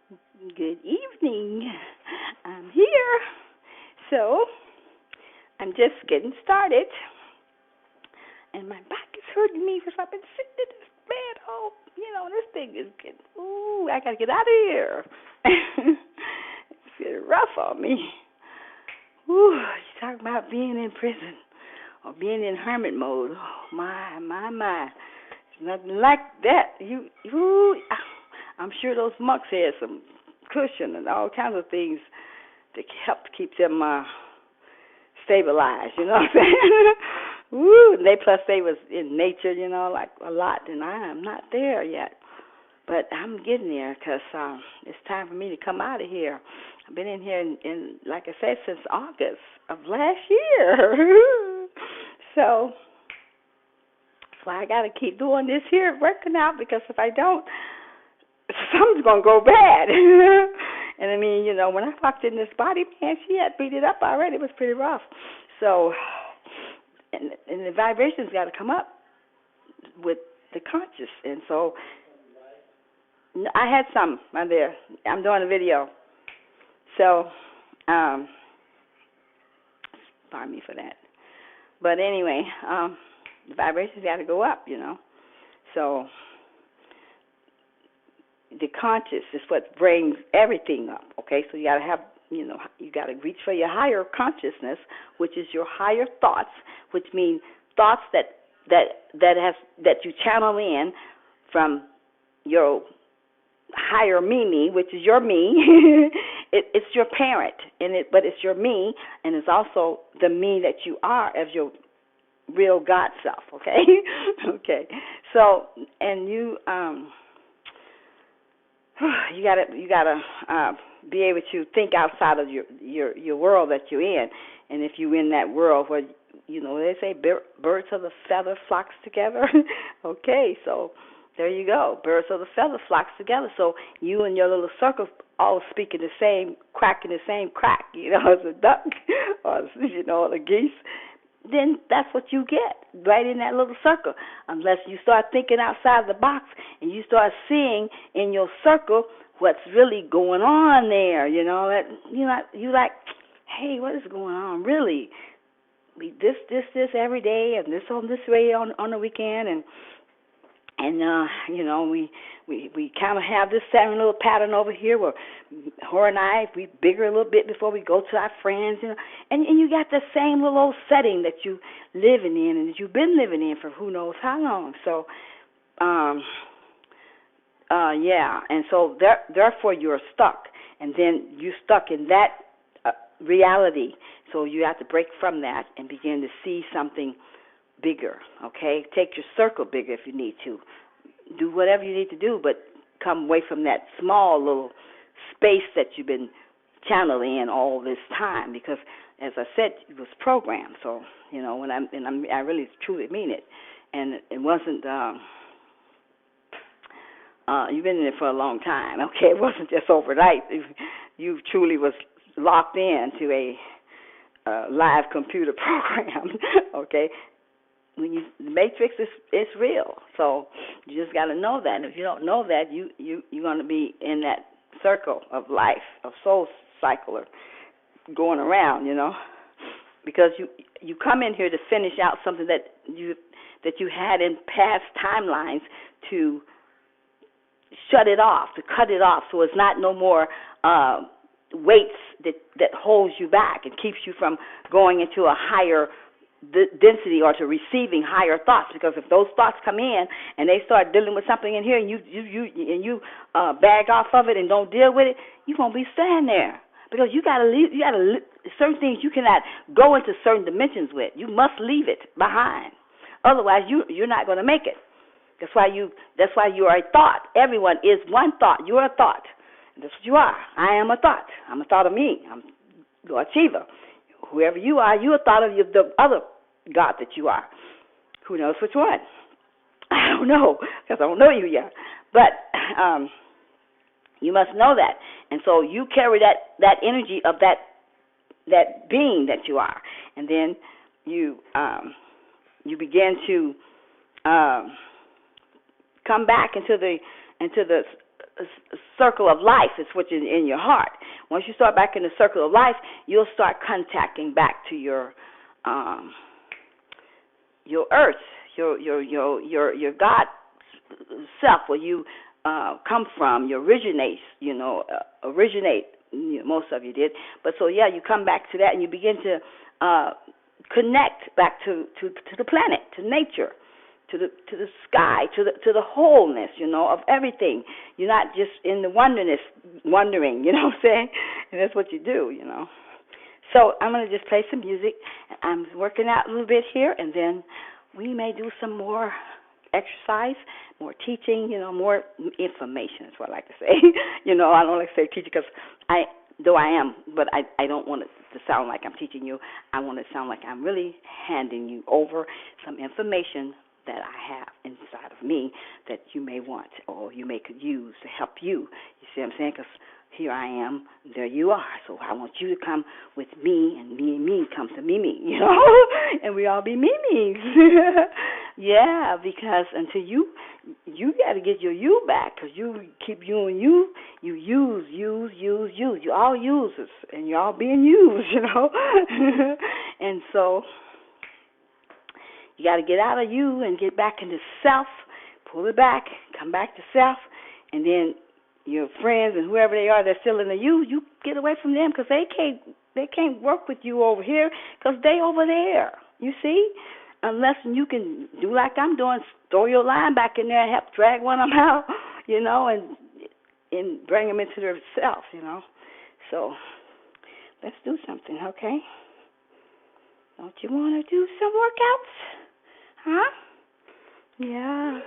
Good evening. I'm here. So, I'm just getting started. And my back is hurting me because I've been sitting in this bed all, this thing is getting, I got to get out of here. It's getting rough on me. You talk about being in prison or being in hermit mode. Oh, my. It's nothing like that. I'm sure those monks had some cushion and all kinds of things to help keep them stabilized, you know what I'm saying? And they was in nature, like a lot, and I am not there yet. But I'm getting there because it's time for me to come out of here. I've been in here, like I said, since August of last year. So that's why I got to keep doing this here, working out, because if I don't, something's going to go bad. And I mean, when I walked in this body, man, she had beat it up already. It was pretty rough. So, and the vibrations got to come up with the conscious. And so I had some right there. I'm doing a video. So, pardon me for that. But anyway, the vibrations got to go up, So the conscious is what brings everything up, okay? So you got to have, you got to reach for your higher consciousness, which is your higher thoughts, which mean thoughts that you channel in from your higher me, which is your me. It's your parent, but it's your me, and it's also the me that you are as your real God self, okay? Okay. So, and you gotta be able to think outside of your world that you're in, and if you're in that world where they say birds of the feather flocks together. Okay, so there you go, birds of the feather flocks together. So you and your little circle all speaking the same, cracking the same crack, as a duck or the geese. Then that's what you get right in that little circle. Unless you start thinking outside the box and you start seeing in your circle what's really going on there. You like, hey, what is going on? Really, this every day, and this on this way on the weekend, and we kind of have this same little pattern over here where her and I, we bigger a little bit before we go to our friends, and you got the same little old setting that you living in and that you've been living in for who knows how long. So, and so therefore you're stuck, and then you're stuck in that reality. So you have to break from that and begin to see something bigger, okay? Take your circle bigger if you need to. Do whatever you need to do, but come away from that small little space that you've been channeling in all this time, because, as I said, it was programmed. So, I really truly mean it. And it wasn't, you've been in it for a long time, okay? It wasn't just overnight. You truly was locked in to a live computer program, okay? The matrix is real, so you just got to know that. And if you don't know that, you're going to be in that circle of life, of soul cycler, going around, because you come in here to finish out something that you had in past timelines, to shut it off, to cut it off, so it's not no more weights that holds you back and keeps you from going into a higher density or to receiving higher thoughts. Because if those thoughts come in and they start dealing with something in here, and you bag off of it and don't deal with it, you're gonna be standing there, because you gotta leave. You gotta certain things you cannot go into certain dimensions with. You must leave it behind, otherwise you're not gonna make it. That's why you are a thought. Everyone is one thought. You are a thought. And that's what you are. I am a thought. I'm a thought of me. I'm Lord Shiva. Whoever you are, you are a thought of the other God that you are. Who knows which one? I don't know, because I don't know you yet. But you must know that. And so you carry that energy of that being that you are. And then you begin to come back into the circle of life is what's in your heart. Once you start back in the circle of life, you'll start contacting back to your earth, your God self, where you come from, you originate. Most of you did, but so yeah, you come back to that and you begin to connect back to the planet, to nature, to the sky, to the wholeness, of everything. You're not just in the wondering, you know what I'm saying? And that's what you do, So I'm going to just play some music. I'm working out a little bit here, and then we may do some more exercise, more teaching, more information is what I like to say. I don't like to say teaching because I am, but I don't want it to sound like I'm teaching you. I want it to sound like I'm really handing you over some information that I have inside of me that you may want or you may could use to help you. You see what I'm saying? Because here I am, there you are. So I want you to come with me, and me come to me, and we all be me-me's. Yeah, because until you got to get your you back, because you keep you use. You all users, and you're all being used, And so you got to get out of you and get back into self, pull it back, come back to self, and then your friends and whoever they are that's still in the you get away from them, because they can't work with you over here because they over there, you see? Unless you can do like I'm doing, throw your line back in there and help drag one of them out, and bring them into their self, So let's do something, okay? Don't you want to do some workouts? Huh? Yeah.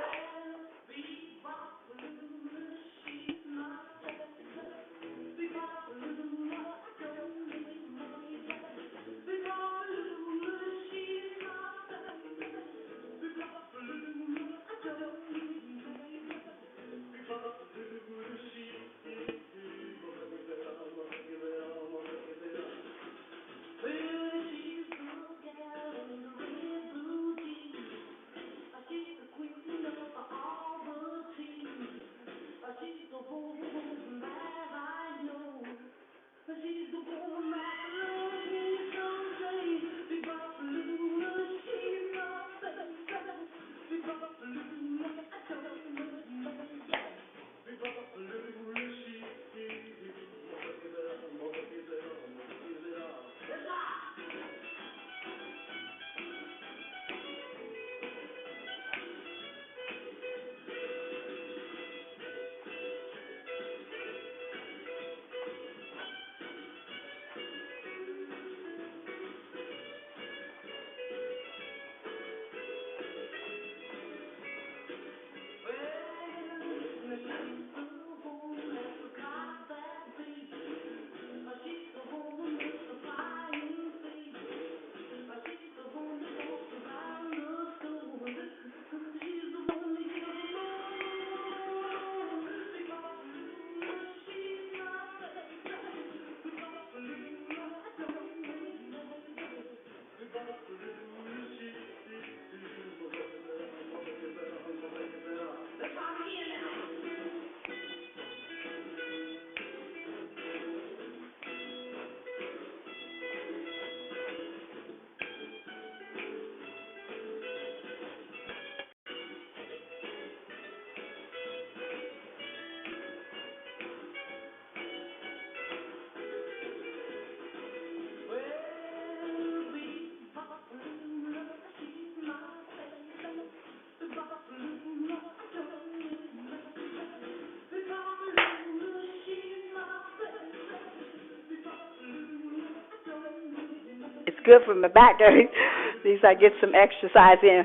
It's good for my back. At least I get some exercise in.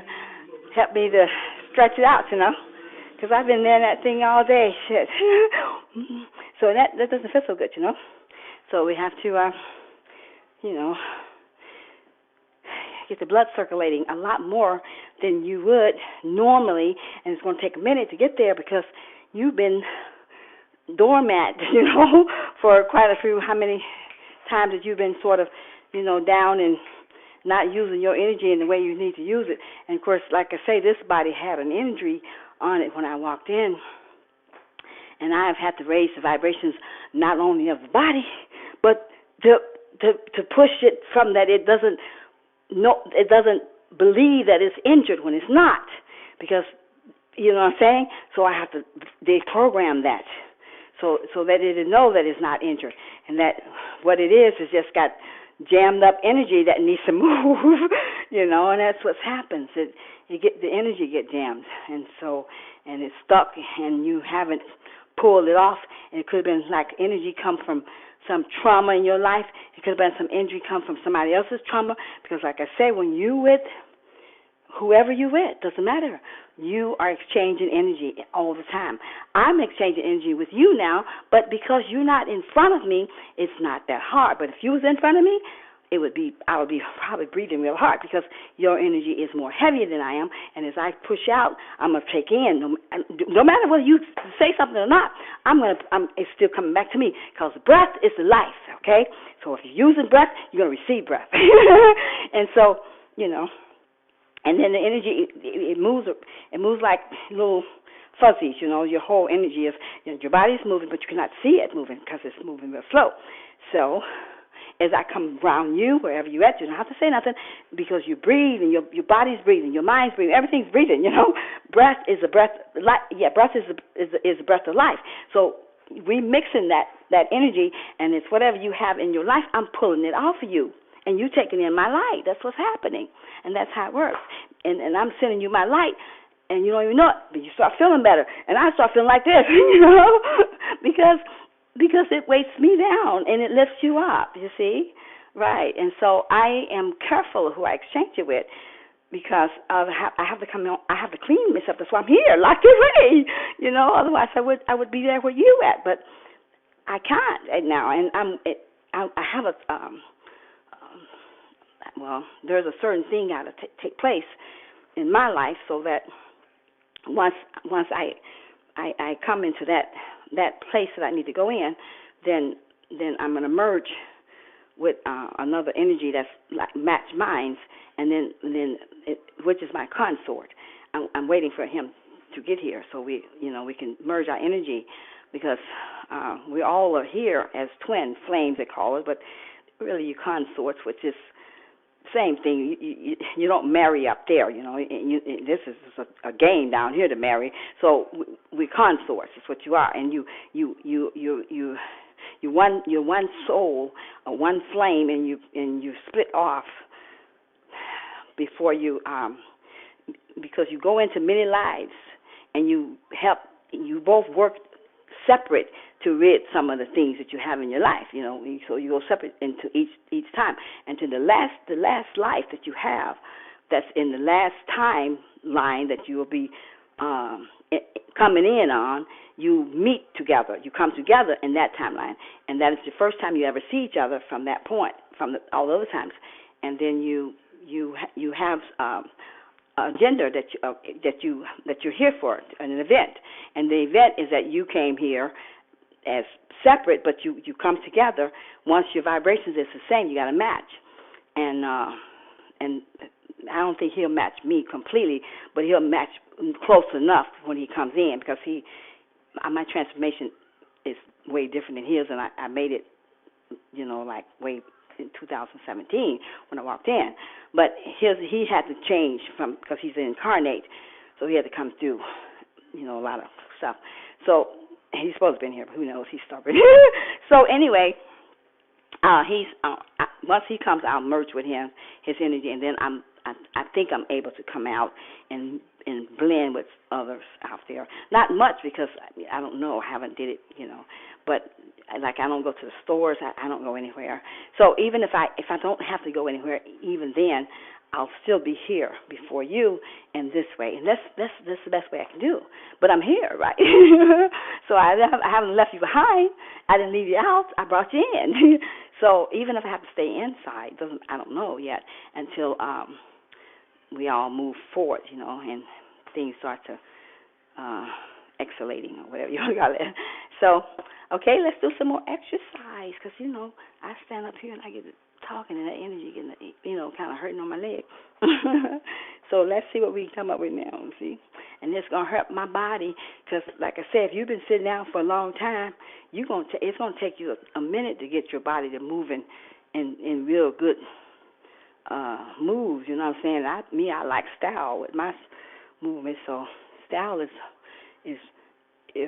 Help me to stretch it out, because I've been there in that thing all day. Shit. So that doesn't feel so good, So we have to, get the blood circulating a lot more than you would normally, and it's going to take a minute to get there because you've been doormat, for quite a few. How many times that you've been sort of, down and not using your energy in the way you need to use it. And, of course, like I say, this body had an injury on it when I walked in. and I've had to raise the vibrations not only of the body, but to push it from that it doesn't believe that it's injured when it's not, because you know what I'm saying. So I have to deprogram that, so that it know that it's not injured, and that what it is just got jammed up energy that needs to move, you know, and that's what happens. The energy get jammed, and it's stuck, and you haven't pulled it off. And it could have been like energy come from some trauma in your life. It could have been some injury come from somebody else's trauma, because like I say, when you with whoever you with, doesn't matter. You are exchanging energy all the time. I'm exchanging energy with you now, but because you're not in front of me, it's not that hard. But if you was in front of me, I would be probably breathing real hard, because your energy is more heavier than I am. And as I push out, I'm gonna take in. No matter whether you say something or not, it's still coming back to me, because breath is the life. Okay, so if you're using breath, you're gonna receive breath. And so, you know. And then the energy, it moves like little fuzzies, you know. Your whole energy is, you know, your body's moving, but you cannot see it moving because it's moving real slow. So as I come around you, wherever you're at, you don't have to say nothing, because you breathe, and your body's breathing, your mind's breathing, everything's breathing, you know. Breath is a breath, breath is a breath of life. So we mixing that energy, and it's whatever you have in your life, I'm pulling it off of you. And you taking in my light. That's what's happening. And that's how it works. And I'm sending you my light, and you don't even know it, but you start feeling better. And I start feeling like this, you know, because it weights me down and it lifts you up, you see? Right. And so I am careful who I exchange it with, because I have to come on, I have to clean myself. That's why I'm here, locked away, you know. Otherwise I would be there where you at, but I can't right now. And I have a well, there's a certain thing got to take place in my life, so that once I come into that place that I need to go in, then I'm going to merge with another energy that's like match minds, and then which is my consort. I'm waiting for him to get here, so we can merge our energy, because we all are here as twin flames, they call it, but really you consorts, which is same thing. You don't marry up there, you know. This is a game down here to marry. So we consorts. It's what you are, and you're one soul, one flame, and you split off before you because you go into many lives, and you both work separate to rid some of the things that you have in your life, you know. So you go separate into each time, and to the last life that you have, that's in the last timeline that you will be coming in on. You meet together, you come together in that timeline, and that is the first time you ever see each other from that point, from all the other times, and then you have a gender that you're here for, an event, and the event is that you came here as separate, but you come together. Once your vibrations is the same, you got to match, and I don't think he'll match me completely, but he'll match close enough when he comes in, because my transformation is way different than his, and I made it, you know, like way in 2017 when I walked in. But he had to change because he's incarnate, so he had to come through, you know, a lot of stuff. So he's supposed to be in here, but who knows? He's stubborn. So anyway, once he comes, I'll merge with him, his energy, and then I think I'm able to come out and blend with others out there. Not much, because I don't know, I haven't did it, you know. But like, I don't go to the stores, I don't go anywhere. So even if I don't have to go anywhere, even then, I'll still be here before you in this way. And that's the best way I can do. But I'm here, right? So I haven't left you behind. I didn't leave you out. I brought you in. So even if I have to stay inside, I don't know yet until we all move forward, you know, and things start to exhalating or whatever you want to call it. So, okay, let's do some more exercise, because, you know, I stand up here and I get to talking, and that energy getting, you know, kind of hurting on my leg. So let's see what we can come up with now. See, and it's gonna hurt my body because, like I said, if you've been sitting down for a long time, it's gonna take you a minute to get your body to move in real good moves. You know what I'm saying? I like style with my movement. So style is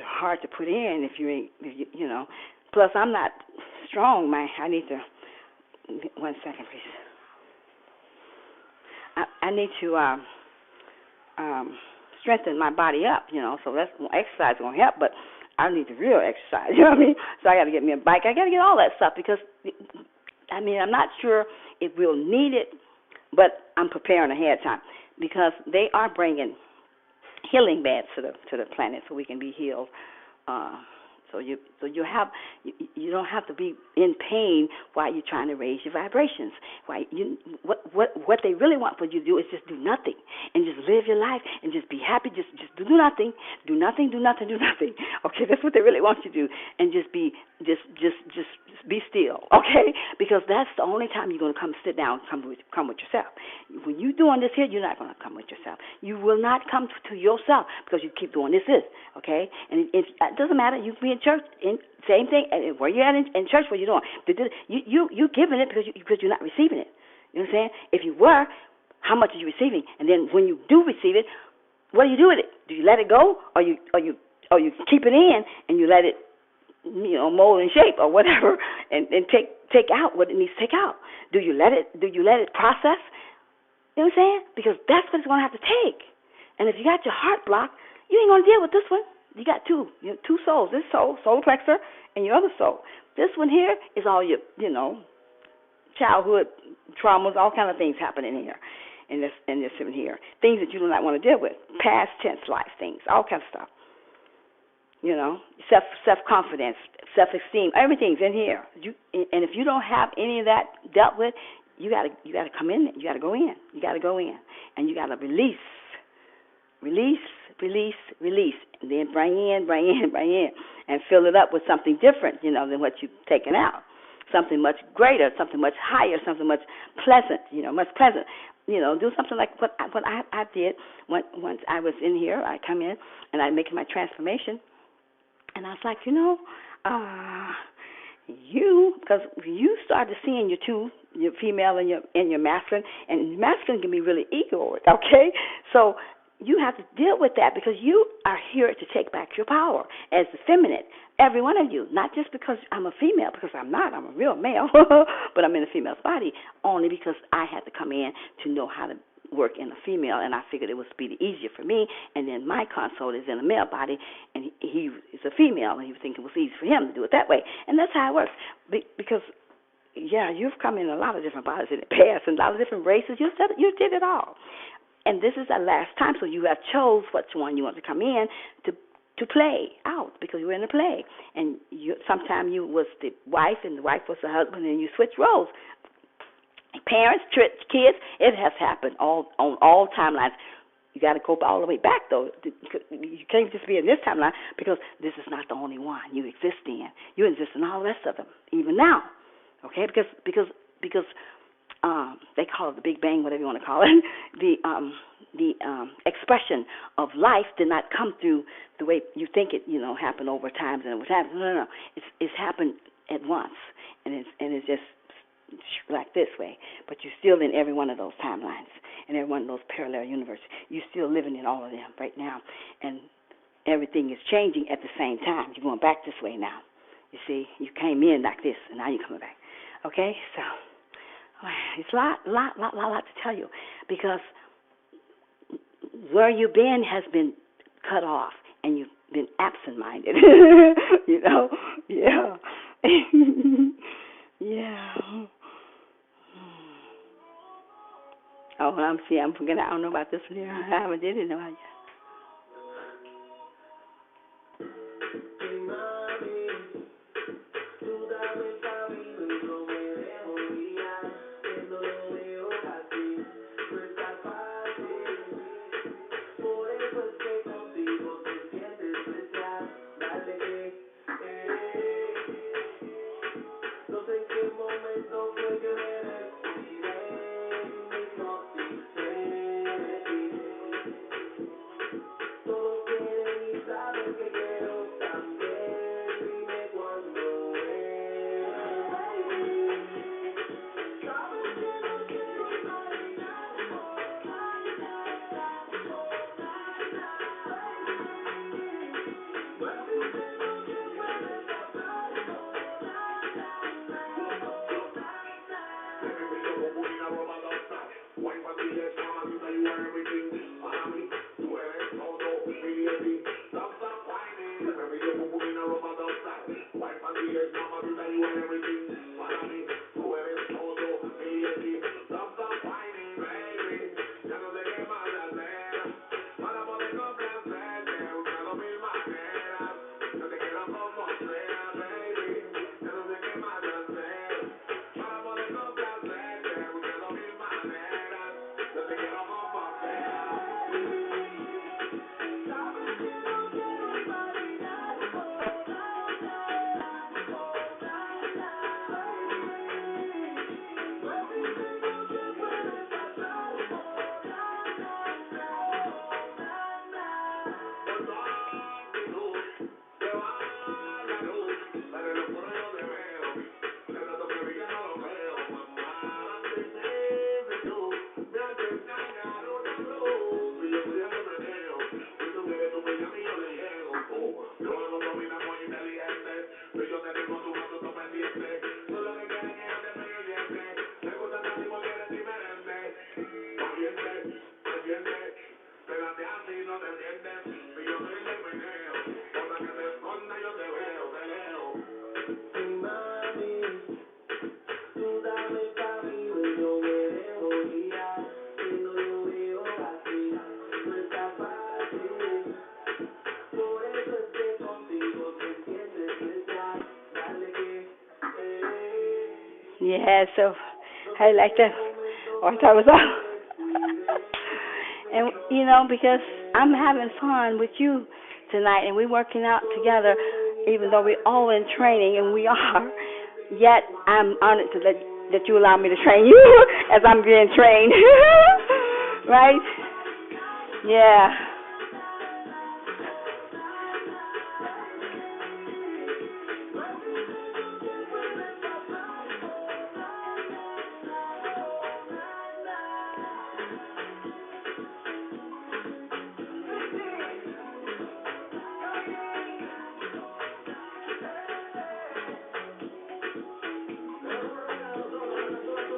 hard to put in if you ain't, you know. Plus, I'm not strong, man. I need to 1 second, please. I need to strengthen my body up, you know. So that's exercise is gonna help, but I need the real exercise. You know what I mean? So I got to get me a bike. I got to get all that stuff because I'm not sure if we'll need it, but I'm preparing ahead of time because they are bringing healing beds to the planet so we can be healed. So you don't have to be in pain while you're trying to raise your vibrations. What they really want for you to do is just do nothing and just live your life and just be happy. Just do nothing, do nothing, do nothing, do nothing. Okay, that's what they really want you to do, and just be still. Okay, because that's the only time you're gonna come sit down, come with yourself. When you're doing this here, you're not gonna come with yourself. You will not come to yourself because you keep doing this. Okay, and it doesn't matter. You can be in church, same thing. And where you're at in church, what you're doing, you giving it because you're not receiving it. You know what I'm saying? If you were, how much are you receiving? And then when you do receive it, what do you do with it? Do you let it go, or you keep it in and you let it, mold and shape or whatever, and take out what it needs to take out? Do you let it process? You know what I'm saying? Because that's what it's going to have to take. And if you got your heart blocked, you ain't going to deal with this one. You got two souls. This solar plexus, and your other soul. This one here is all your, childhood traumas, all kind of things happening here, in this in here. Things that you do not want to deal with. Past tense life things, all kinds of stuff. Self-confidence, self-esteem, everything's in here. And if you don't have any of that dealt with, you gotta come in. You gotta go in. You gotta go in, and you gotta release, and then bring in, and fill it up with something different, than what you've taken out. Something much greater, something much higher, something much pleasant, much pleasant. Do something like what I did once I was in here. I come in and I make my transformation. And I was like, because you started seeing your female and your masculine, and masculine can be really egoic, okay? So you have to deal with that because you are here to take back your power as the feminine, every one of you, not just because I'm a female, because I'm not. I'm a real male, but I'm in a female's body only because I had to come in to know how to work in a female, and I figured it would be easier for me. And then my consult is in a male body, and he is a female, and he was thinking it was easy for him to do it that way. And that's how it works. Because, you've come in a lot of different bodies in the past, and a lot of different races. You did it all. And this is the last time, so you have chose which one you want to come in to play out, because you were in a play. And sometimes you was the wife, and the wife was the husband, and you switch roles. Parents, kids, it has happened on all timelines. You got to go all the way back, though. You can't just be in this timeline because this is not the only one you exist in. You exist in all the rest of them, even now. Okay, because they call it the Big Bang, whatever you want to call it. The expression of life did not come through the way you think it. Happened over times and over times. No. It's happened at once, and it's just like this way, but you're still in every one of those timelines and every one of those parallel universes. You're still living in all of them right now, and everything is changing at the same time. You're going back this way now. You see, you came in like this, and now you're coming back. Okay, so it's a lot to tell you, because where you've been has been cut off, and you've been absent-minded. Yeah. Yeah. Oh, I'm forgetting. I don't know about this one here. I haven't did it. No, I Yeah, so I like that. Oh, I thought it was all. And, because I'm having fun with you tonight, and we're working out together, even though we're all in training, and we are, yet I'm honored that you allow me to train you as I'm being trained. Right? Yeah.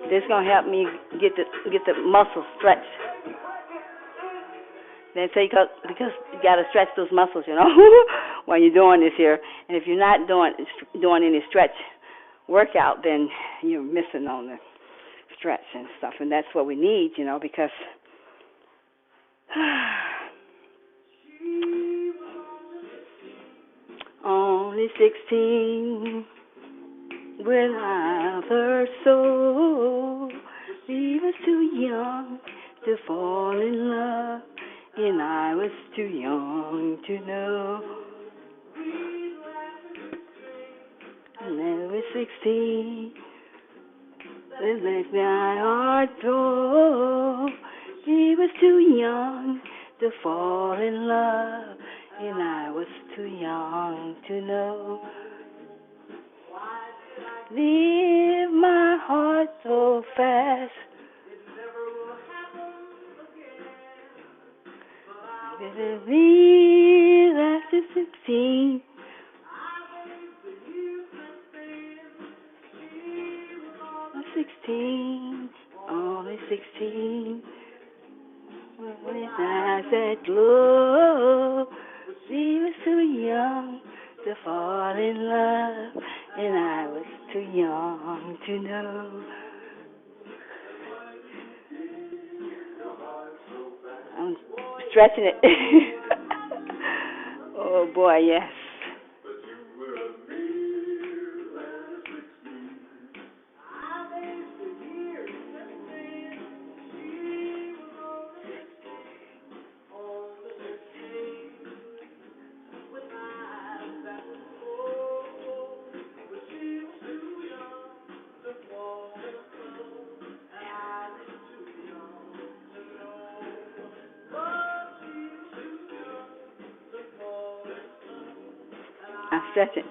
This is gonna help me get the muscles stretched. Then so because you gotta stretch those muscles, while you're doing this here. And if you're not doing any stretch workout, then you're missing on the stretch and stuff. And that's what we need, because only 16 without her soul. She was too young to fall in love, and I was too young to know. And I was 16, it makes my heart go. She was too young to fall in love, and I was too young to know. Leave my heart so fast. Leave after 16. I'm 16, only 16. With eyes that glow, she was too young to fall in love, and I was too young to know. I'm stretching it. Oh boy, yes. I'm stretching.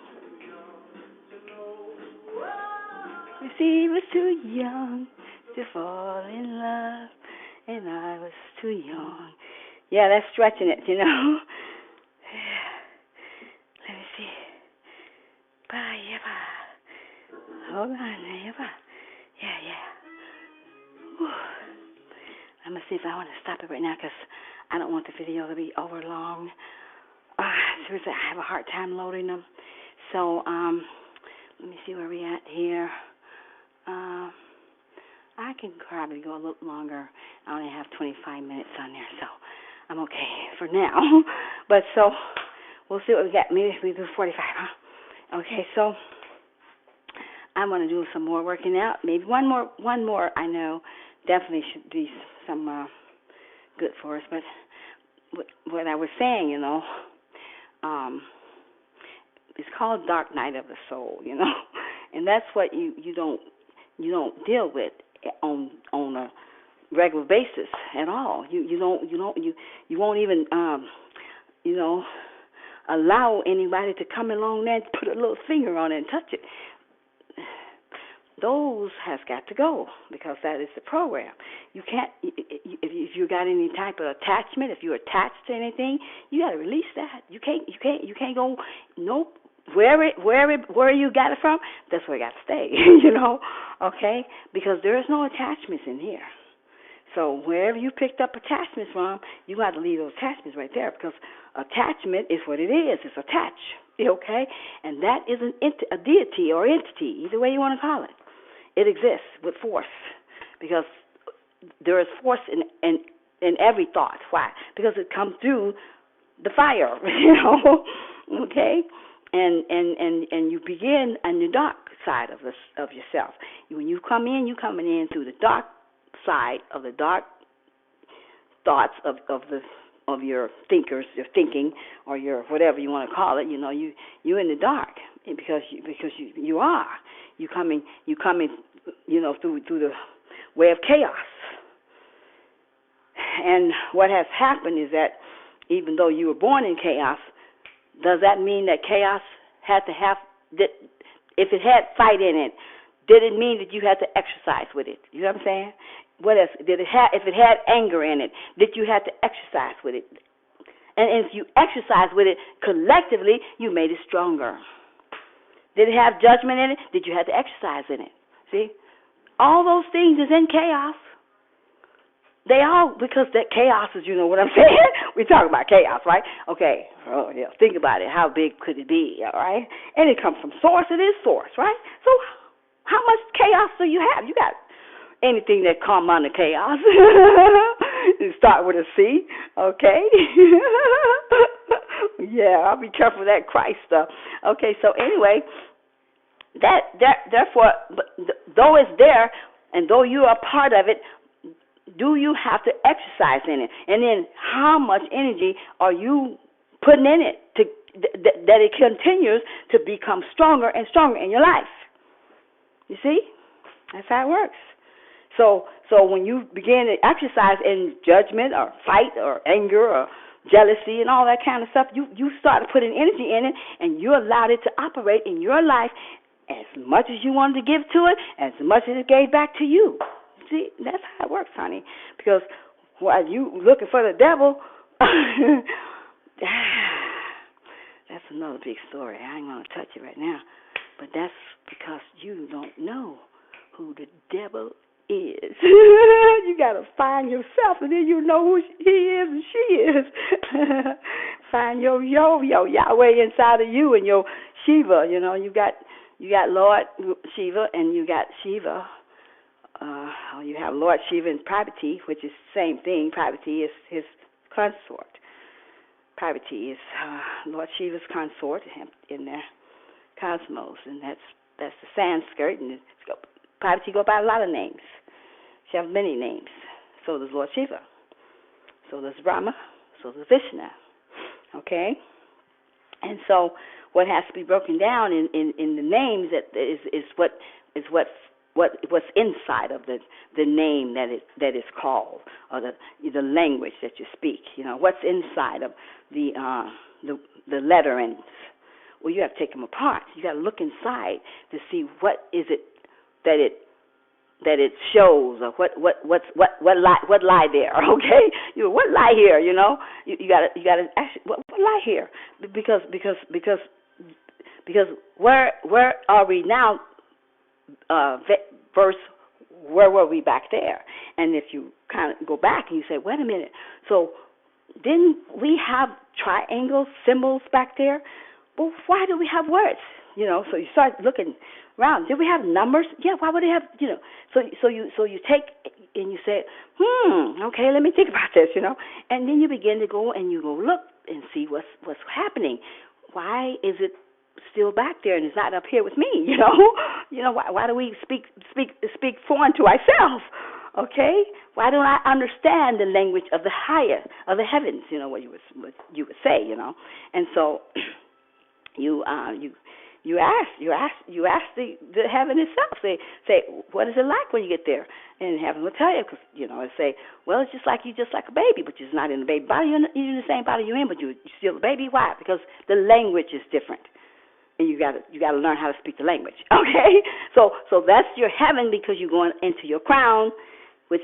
She was too young to fall in love, and I was too young. Yeah, that's stretching it, Let me see. Hold on, Yeah. Whew. I'm going to see if I want to stop it right now, because I don't want the video to be over long. Seriously, I have a hard time loading them. So, can probably go a little longer. I only have 25 minutes on there, so I'm okay for now. But so we'll see what we got. Maybe we do 45, huh? Okay, so I'm going to do some more working out. Maybe one more. I know definitely should be some good for us. But what I was saying, it's called Dark Night of the Soul, and that's what you don't deal with on a regular basis at all. You won't even allow anybody to come along there and put a little finger on it and touch it. Those has got to go because that is the program. You can't, if you got any type of attachment, if you're attached to anything, you got to release that. You can't go. Nope. Where you got it from, that's where you got to stay. Okay? Because there is no attachments in here. So wherever you picked up attachments from, you got to leave those attachments right there because attachment is what it is. It's attached. Okay? And that is a deity or entity, either way you want to call it. It exists with force because there is force in every thought. Why? Because it comes through the fire, okay? And you begin on the dark side of yourself. When you come in, you're coming in through the dark side of the dark thoughts of your thinkers, your thinking, or your whatever you want to call it. You're in the dark because you are. You coming through the way of chaos. And what has happened is that even though you were born in chaos, does that mean that chaos had to have, if it had fight in it, did it mean that you had to exercise with it? You know what I'm saying? What else? If it had anger in it, did you have to exercise with it? And if you exercise with it collectively, you made it stronger. Did it have judgment in it? Did you have to exercise in it? See? All those things is in chaos. They all, because that chaos is, you know what I'm saying? We're talking about chaos, right? Okay. Oh, yeah. Think about it. How big could it be, all right? And it comes from source. It is source, right? So how much chaos do you have? You got anything that come under chaos. You start with a C, okay? Yeah, I'll be careful of that Christ stuff. Okay, so anyway, therefore, though it's there and though you are part of it, do you have to exercise in it? And then how much energy are you putting in it that it continues to become stronger and stronger in your life? You see? That's how it works. So when you begin to exercise in judgment or fight or anger or jealousy and all that kind of stuff, you start putting energy in it and you allowed it to operate in your life as much as you wanted to give to it, as much as it gave back to you. See, that's how it works, honey. Because while you looking for the devil, that's another big story. I ain't going to touch it right now. But that's because you don't know who the devil is. You got to find yourself, and then you know who he is and she is. Find your Yahweh inside of you and your Shiva. You got Lord Shiva and you got Shiva. You have Lord Shiva and Parvati, which is the same thing. Parvati is his consort. Parvati is Lord Shiva's consort in their cosmos, and that's the Sanskrit. And Parvati go by a lot of names. She has many names. So does Lord Shiva. So does Brahma. So does Vishnu. Okay? And so what has to be broken down in the names is what's inside of the name that is called, or the language that you speak. What's inside of the letterings. Well, you have to take them apart. You got to look inside to see what is it that it shows, or what lie there. Okay, what lie here. You got to actually what lie here, because where are we now? Verse, where were we back there? And if you kind of go back and you say, wait a minute, so didn't we have triangle symbols back there? Well, why do we have words? So you start looking around. Did we have numbers? Yeah, why would they have, So you take and you say, okay, let me think about this, and then you begin to go and you go look and see what's happening. Why is it still back there and it's not up here with me? Why do we speak foreign to ourselves? Okay, why don't I understand the language of the higher, of the heavens? What you would say, and so you ask the heaven itself. Say, what is it like when you get there? And heaven will tell you, because it say, well, it's just like a baby, but you're not in the baby body. You're in the same body you're in, but you're still a baby. Why? Because the language is different, and you got to learn how to speak the language. Okay, so that's your heaven, because you're going into your crown, which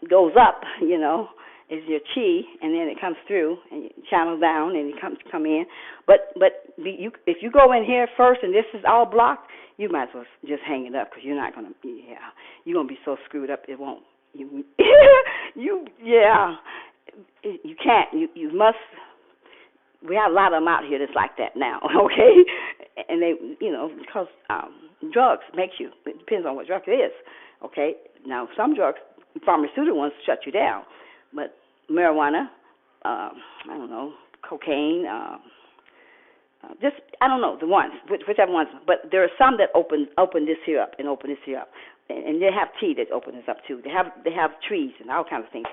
goes up, is your chi, and then it comes through and you channel down and you come in. But if you go in here first and this is all blocked, you might as well just hang it up, because you're not gonna. You're gonna be so screwed up it won't. You can't. You must. We have a lot of them out here that's like that now. Okay, and they because drugs make you. It depends on what drug it is. Okay, now some drugs, pharmaceutical ones, shut you down, but marijuana, I don't know, cocaine, just I don't know the ones, whichever ones. But there are some that open this here up and open this here up, and they have tea that open this up too. They have trees and all kinds of things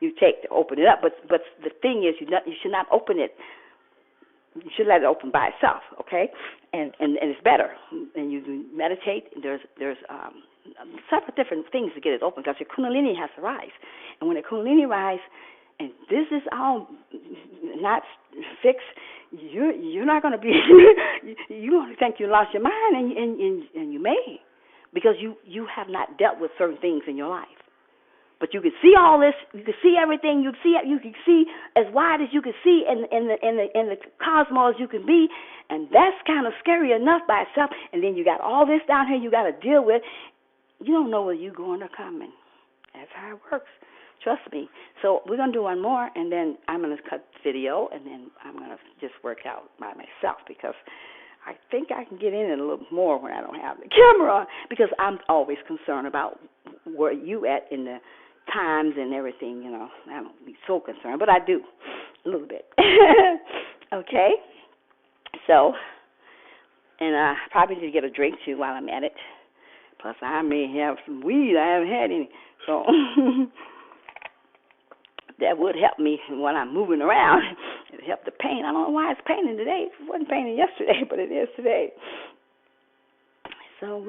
you take to open it up. But the thing is, you should not open it. You should let it open by itself, okay? And it's better. And you meditate. There's several different things to get it open, because your kundalini has to rise. And when the kundalini rise, and this is all not fixed, you're not going to be. You're going to think you lost your mind, and you may, because you have not dealt with certain things in your life. But you can see all this. You can see everything. You can see as wide as you can see in the cosmos you can be, and that's kind of scary enough by itself. And then you got all this down here you got to deal with. You don't know whether you're going or coming. That's how it works. Trust me. So we're gonna do one more, and then I'm gonna cut the video, and then I'm gonna just work out by myself, because I think I can get in it a little more when I don't have the camera on, because I'm always concerned about where you at in the times and everything, I don't be so concerned, but I do a little bit. Okay, so, and I probably need to get a drink too while I'm at it. Plus, I may have some weed. I haven't had any, so that would help me when I'm moving around. It'll help the pain. I don't know why it's paining today. It wasn't paining yesterday, but it is today. So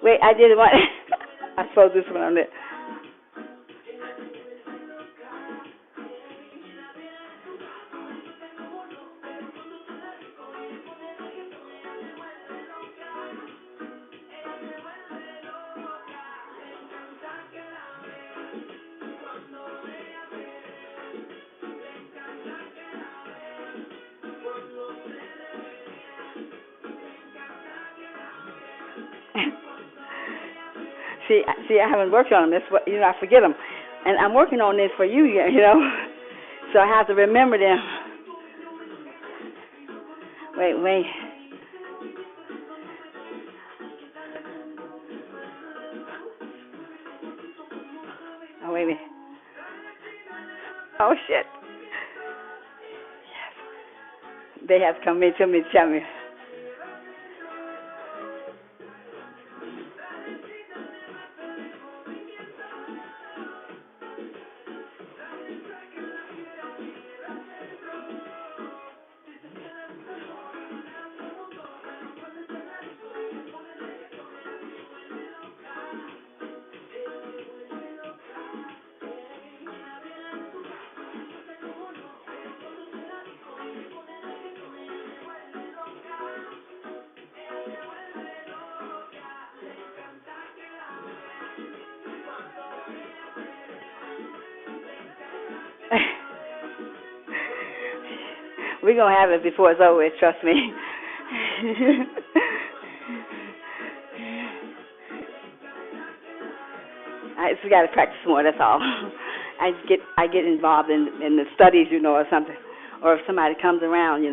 wait, I did one. I saw this one on it. See, I haven't worked on them. That's what, I forget them, and I'm working on this for you, So I have to remember them. Wait. Oh, wait a minute. Oh shit. Yes. They have come in to me, tell me. We're going to have it before it's over with, trust me. I just got to practice more, that's all. I get involved in the studies, or something. Or if somebody comes around.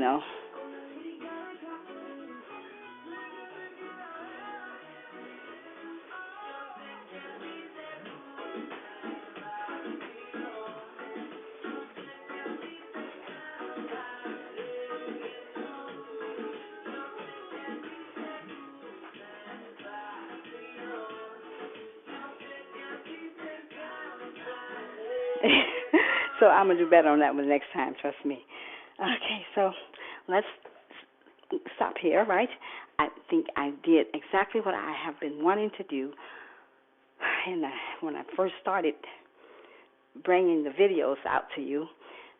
So I'm going to do better on that one next time, trust me. Okay, so let's stop here, right? I think I did exactly what I have been wanting to do. And when I first started bringing the videos out to you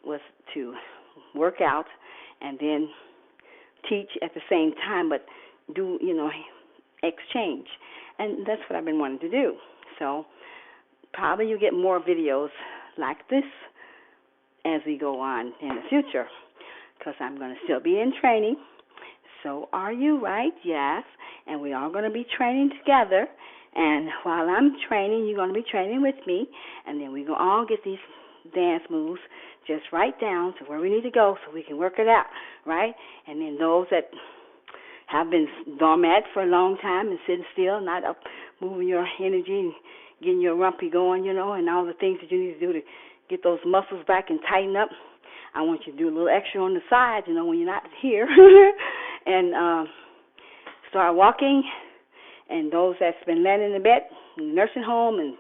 was to work out and then teach at the same time, but do, exchange. And that's what I've been wanting to do. So probably you get more videos like this as we go on in the future, because I'm going to still be in training. So are you, right? Yes. And we are going to be training together. And while I'm training, you're going to be training with me. And then we're going to all get these dance moves just right down to where we need to go so we can work it out, right? And then those that have been dormant for a long time and sitting still, not up moving your energy and getting your rumpy going, and all the things that you need to do to get those muscles back and tighten up. I want you to do a little extra on the side, when you're not here. And start walking. And those that's been laying in the bed, in the nursing home and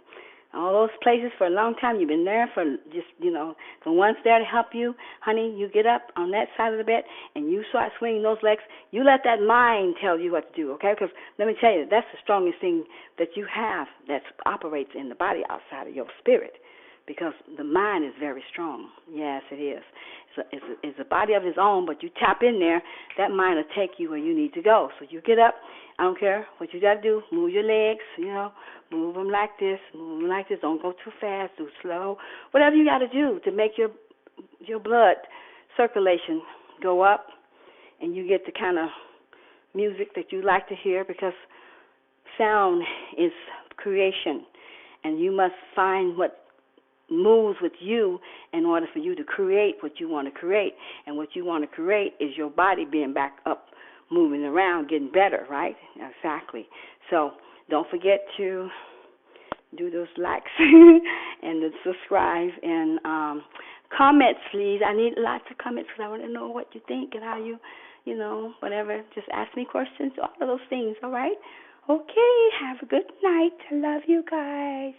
all those places for a long time, you've been there for just, the one's there to help you. Honey, you get up on that side of the bed and you start swinging those legs. You let that mind tell you what to do, okay? Because let me tell you, that's the strongest thing that you have that operates in the body outside of your spirit, because the mind is very strong. Yes, it is. It's a body of its own, but you tap in there, that mind will take you where you need to go. So you get up. I don't care what you got to do. Move your legs, move them like this, move them like this. Don't go too fast, do slow. Whatever you got to do to make your blood circulation go up, and you get the kind of music that you like to hear, because sound is creation, and you must find what moves with you in order for you to create what you want to create. And what you want to create is your body being back up, moving around, getting better, right? Exactly. So don't forget to do those likes and to subscribe and comments, please. I need lots of comments because I want to know what you think and how you whatever. Just ask me questions, all of those things, all right? Okay, have a good night. I love you guys.